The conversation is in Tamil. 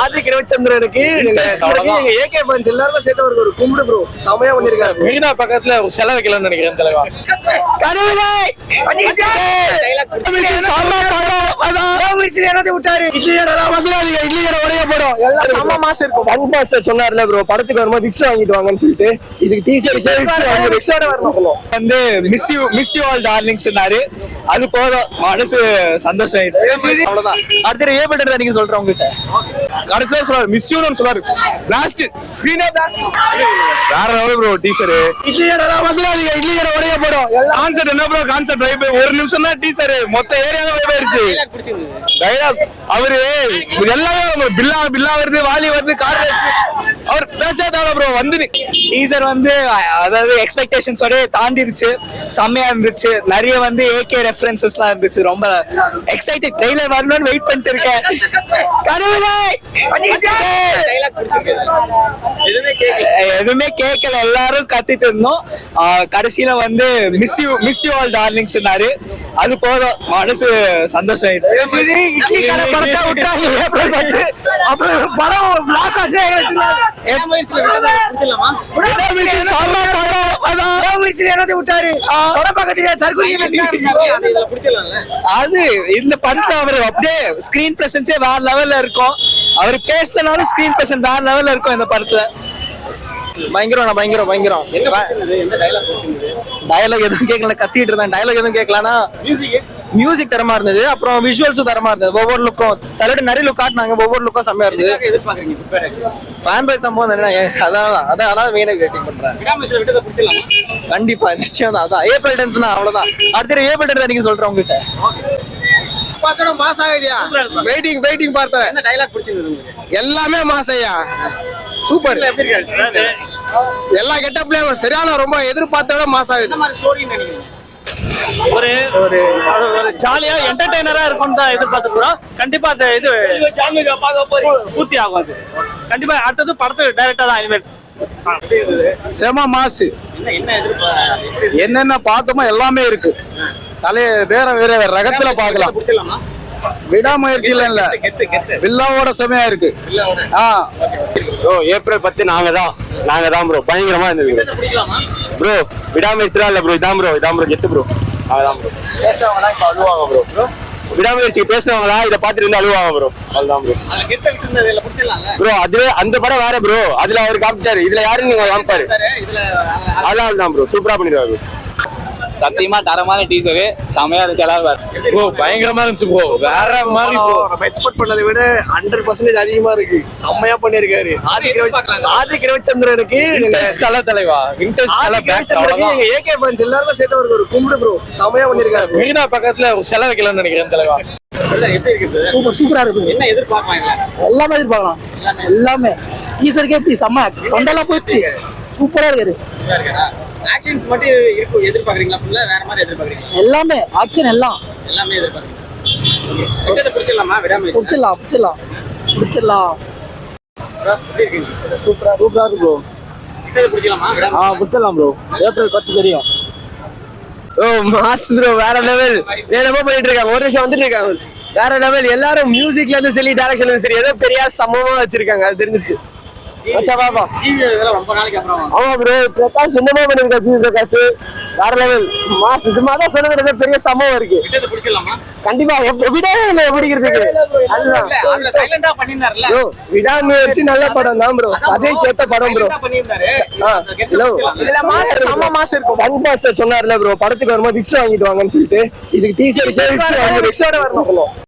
ஆதிக் ரவிச்சந்திரனுக்கு எங்க ஏகே ஃபேன்ஸ் எல்லாரும் சேர்த்து ஒரு கும்பிடு ப்ரோ செமையா பண்ணிருக்காரு. மெரினா பக்கத்துல செலவு வைக்கலாம்னு நினைக்கிறேன் தலைவா. சொன்னார்ல ப்ரோ படத்துக்கு வரும்போது விக்ஸ் வாங்கிட்டு வாங்கன்னு சொல்லிட்டு இதுக்கு டீசர் வந்து மிஸ் யூ ஆல் டார்லிங்ஸ் சொன்னாரு. அது போதும் மனசு சந்தோஷம் ஆயிடுச்சு. அவ்வளவுதான். அடுத்த ஏ பண்றதா நீங்க சொல்றேன் உங்ககிட்ட கடைசியா சொல்றாரு மிஸ் யூன்னு சொல்லாரு. பிளாஸ்ட் ஸ்கிரீனே வேற லெவல் ப்ரோ. டீசர் இட்லி கடை உடைய போடும். கான்செப்ட் என்ன ப்ரோ? கான்செப்ட் வைப் ஒரு நிமிஷம் தான் டீசர் மொத்த ஏரியாவே வைப் ஆயிருச்சு. டைலாக் அவரு எல்லாமே பில்லா வருது, வாலி வருது, கார் ரேஸ் அவர் பேசாத ப்ரோ. வந்து டீசர் வந்து அதாவது எக்ஸ்பெக்டேஷன்ஸோட தாண்டிருச்சு. செம்மையா இருந்துச்சு. நிறைய வந்து ஏகே ரெஃபரன்சஸ்லாம் இருந்துச்சு. ரொம்ப எக்ஸைட்டட். ட்ரெய்லர் வரணும்னு வெயிட் பண்ணிட்டு இருக்கேன். எதுவுமே கேட்கல. எல்லாரும் கத்திட்டு இருந்தோம். கடைசியில வந்து மிஸ் யூ ஆல் டார்லிங்ஸ் சொன்னாரு. அது போதும் மனசு சந்தோஷம் ஆயிடுச்சு. இட்லி கடை படத்தை விட்டாங்க ஏப்ரல் 10. அப்புறம் படம் லாஸ் ஆச்சு. அது இந்த படத்துல அவர் அப்படியே ஸ்கிரீன் பிரசன்ஸே வேற லெவல்ல இருக்கும். அவர் பேசலனாலும் ஸ்கிரீன் பிரசன்ஸ் வேற லெவல்ல இருக்கும் இந்த படத்துல. பயங்கரம் டயலாக் எதுவும் கேட்கல. கத்திட்டு இருந்தேன். டயலாக் எதுவும் கேட்கலன்னா மியூசிக் தரமா இருந்தது. அப்புறம் விஷுவல்ஸும் தரமா இருந்தது. ஒவ்வொரு லுக்கும் தலையோட நிறைய லுக் காட்டினாங்க. ஒவ்வொரு லுக்கும் செம்மையா இருந்தது. ஃபேன் பை சம்பவம் அதான் மெயினா ரேட்டிங் பண்றேன். கண்டிப்பா நிச்சயம் தான். அதான் ஏப்ரல் 10 தான். அவ்வளவுதான். அடுத்த ஏப்ரல் 10 நீங்க சொல்றேன் உங்ககிட்ட பார்த்தோம். மாஸ் ஆகுதியா? வெயிட்டிங் பார்த்தேன். எல்லாமே மாஸ் ஐயா. சூப்பர். எல்லா கெட்டப்லயும் சரியான ரொம்ப எதிர்பார்த்தோட மாஸ் ஆகுது. ஒரு ஜாலியா என்டர்டெய்னரா இருக்கும் தான் எதிர்பார்த்துக்கிறோம். கண்டிப்பா அந்த இது பூர்த்தி ஆகும். அது கண்டிப்பா அடுத்தது படத்துக்கு டைரக்டா தான் இனிமேல் செம மாசு. என்னென்ன பார்த்தோமோ எல்லாமே இருக்கு. வேற ரகத்துல பாக்கலாம். விடாமுயற்சியில இல்ல, வில்லாவோட செமையா இருக்கு. ஏப்ரல் 10 நாங்க தான் ப்ரோ. பயங்கரமா இருந்தது ப்ரோ. விடாமுயற்சிலாம் இல்ல ப்ரோ. இதான் ப்ரோ கெத்து ப்ரோ. நாங்க ப்ரோ. பேசுறவங்க இப்ப அழுவாங்க ப்ரோ. விடாமுயற்சிக்கு பேசுறவங்களா இதை பார்த்துட்டு இருந்து அழுவாங்க ப்ரோ. அதுதான் ப்ரோ. அதுவே அந்த படம் வேற ப்ரோ. அதுல அவர் காமிச்சாரு. இதுல யாருன்னு நீங்க காமிப்பாரு. அதான் ப்ரோ. சூப்பரா பண்ணிடுவாரு. சத்தியமா தரமான டீசர். செமையா இருந்துச்சு. ப்ரோ பயங்கரமா இருந்துச்சு ப்ரோ. வேற மாதிரி நம்ம எக்ஸ்பெக்ட் பண்ணதை விட 100% அதிகமா இருக்கு. செம்மையா பண்ணிருக்காரு. ஆதிக் ரவிச்சந்திரனுக்கு தலைவா. எங்க ஏகே ஃபேன்ஸ் எல்லாரும் சேர்த்து ஒரு கும்பிடு ப்ரோ. செம்மையா பண்ணிருக்காரு. மெரினா பக்கத்துல செலவு வைக்கலாம்னு நினைக்கிறேன் தலைவா. சூப்பரா இருக்கு. என்ன எதிர்பார்க்கலாம்? எல்லாமே எதிர்பார்க்கலாம். எல்லாமே டீசருக்கே இப்படி செம்ம கொண்டெல்லாம் போயிடுச்சு. சூப்பரா இருக்கு. ஆக்ஷன்ஸ் மட்டும் இருக்கு எதிர்பார்க்கறீங்களா? ஃபுல்லா வேற மாதிரி எதிர்பார்க்கறீங்களா? எல்லாமே ஆக்ஷன் எல்லாமே எதிர்பார்க்கறீங்க. ஓகே. கிட்டத புடிச்சலாமா? விடாம புடிச்சலாம். ப்ரோ எப்படி இருக்கீங்க? சூப்பரா இருக்கு ப்ரோ. கிட்டத புடிச்சலாமா? விடாம புடிச்சலாம் ப்ரோ. ஏப்ரல் 10 தெரியும். Mass bro. வேற லெவல். என்னமோ பண்ணிட்டு இருக்காங்க. ஒரு நிமிஷம் வந்துட்டு இருக்காங்க. வேற லெவல். எல்லாரும் மியூசிக்ல இருந்து சரி, டைரக்ஷன்ல இருந்து சரி, ஏதோ பெரிய சமமா வச்சிருக்காங்க. அது தெரிஞ்சிச்சு. ஆமா ப்ரோ. பிரகாஷ் என்னமா பண்ணிருக்காரு. பிரகாஷ் வேற லெவல். மாஸ். சும்மா தான் சொல்றது பெரிய சம்பவம் இருக்கு. கண்டிப்பா பிடிக்கிறதுக்கு விடாமுயற்சி நல்ல படம் தான் ப்ரோ. அதே கேட்ட படம் ப்ரோ. மாஸ் இருக்கும். ஃபன் பாஸ்டர் சொன்னார்ல ப்ரோ படத்துக்கு வரும்போது விக்ஸ் வாங்கிட்டு வாங்கன்னு சொல்லிட்டு இதுக்கு டீசர் வரணும்.